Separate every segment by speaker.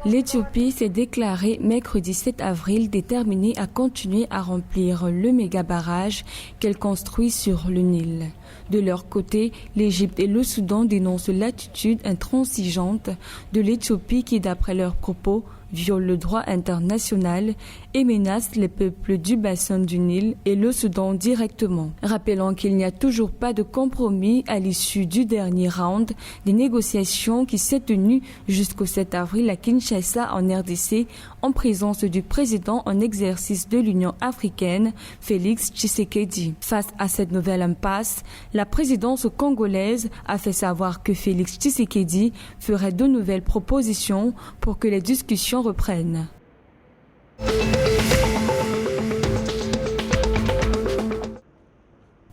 Speaker 1: L'Éthiopie s'est déclarée mercredi 7 avril déterminée à continuer à remplir le méga-barrage qu'elle construit sur le Nil. De leur côté, l'Égypte et le Soudan dénoncent l'attitude intransigeante de l'Éthiopie qui, d'après leurs propos, viole le droit international et menace les peuples du bassin du Nil et le Soudan directement. Rappelons qu'il n'y a toujours pas de compromis à l'issue du dernier round des négociations qui s'est tenu jusqu'au 7 avril à Kinshasa en RDC en présence du président en exercice de l'Union africaine, Félix Tshisekedi. Face à cette nouvelle impasse, la présidence congolaise a fait savoir que Félix Tshisekedi ferait de nouvelles propositions pour que les discussions reprennent.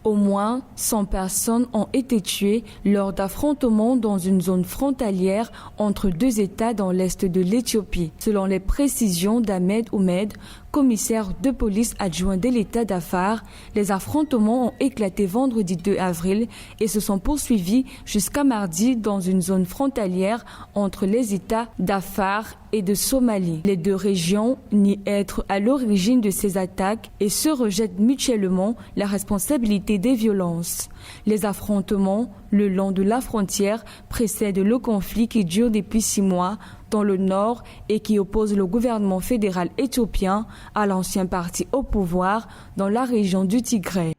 Speaker 1: Au moins 100 personnes ont été tuées lors d'affrontements dans une zone frontalière entre deux États dans l'est de l'Éthiopie. Selon les précisions d'Ahmed Oumed, commissaire de police adjoint de l'État d'Afar, les affrontements ont éclaté vendredi 2 avril et se sont poursuivis jusqu'à mardi dans une zone frontalière entre les États d'Afar et de Somalie. Les deux régions nient être à l'origine de ces attaques et se rejettent mutuellement la responsabilité des violences. Les affrontements le long de la frontière précèdent le conflit qui dure depuis 6 mois dans le nord et qui oppose le gouvernement fédéral éthiopien à l'ancien parti au pouvoir dans la région du Tigré.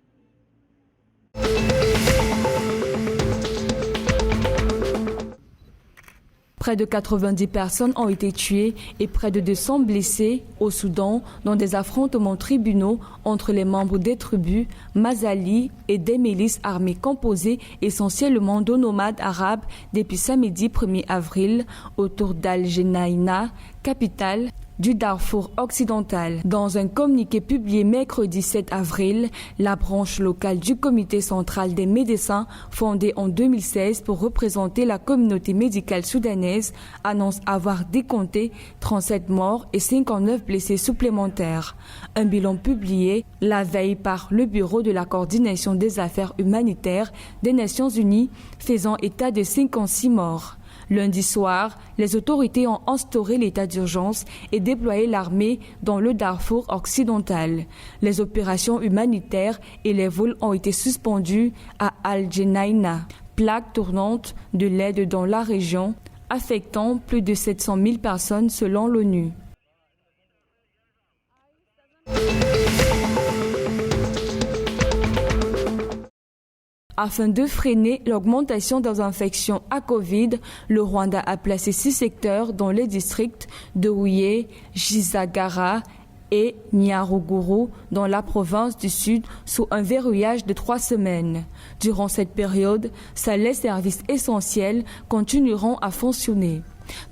Speaker 1: Près de 90 personnes ont été tuées et près de 200 blessées au Soudan dans des affrontements tribunaux entre les membres des tribus Mazali et des milices armées composées essentiellement de nomades arabes depuis samedi 1er avril autour d'Al-Genaïna, capitale du Darfour occidental. Dans un communiqué publié mercredi 7 avril, la branche locale du Comité central des médecins, fondée en 2016 pour représenter la communauté médicale soudanaise, annonce avoir décompté 37 morts et 59 blessés supplémentaires. Un bilan publié la veille par le Bureau de la coordination des affaires humanitaires des Nations Unies faisant état de 56 morts. Lundi soir, les autorités ont instauré l'état d'urgence et déployé l'armée dans le Darfour occidental. Les opérations humanitaires et les vols ont été suspendus à Al-Genaïna, plaque tournante de l'aide dans la région, affectant plus de 700 000 personnes selon l'ONU. Afin de freiner l'augmentation des infections à Covid, le Rwanda a placé 6 secteurs dans les districts de Huye, Gisagara et Nyaruguru dans la province du Sud sous un verrouillage de 3 semaines. Durant cette période, seuls les services essentiels continueront à fonctionner.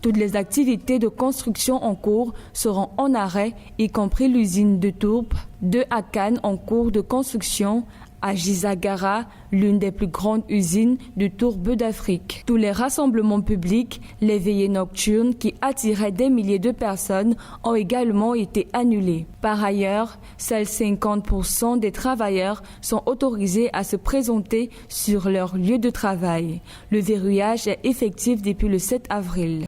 Speaker 1: Toutes les activités de construction en cours seront en arrêt, y compris l'usine de tourbe de Akan en cours de construction à Gisagara, l'une des plus grandes usines de tourbe d'Afrique. Tous les rassemblements publics, les veillées nocturnes qui attiraient des milliers de personnes ont également été annulés. Par ailleurs, seuls 50% des travailleurs sont autorisés à se présenter sur leur lieu de travail. Le verrouillage est effectif depuis le 7 avril.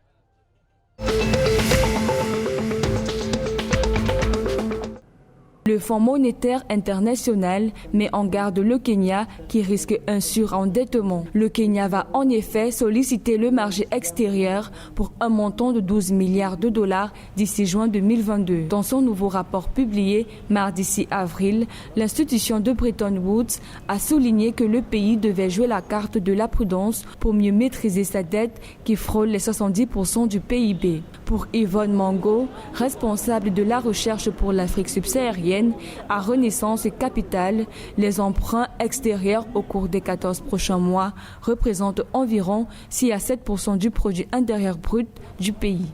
Speaker 1: Le Fonds monétaire international met en garde le Kenya qui risque un surendettement. Le Kenya va en effet solliciter le marché extérieur pour un montant de 12 milliards de dollars d'ici juin 2022. Dans son nouveau rapport publié mardi 6 avril, l'institution de Bretton Woods a souligné que le pays devait jouer la carte de la prudence pour mieux maîtriser sa dette qui frôle les 70% du PIB. Pour Yvonne Mango, responsable de la recherche pour l'Afrique subsaharienne, à Renaissance et Capital, les emprunts extérieurs au cours des 14 prochains mois représentent environ 6 à 7% du produit intérieur brut du pays.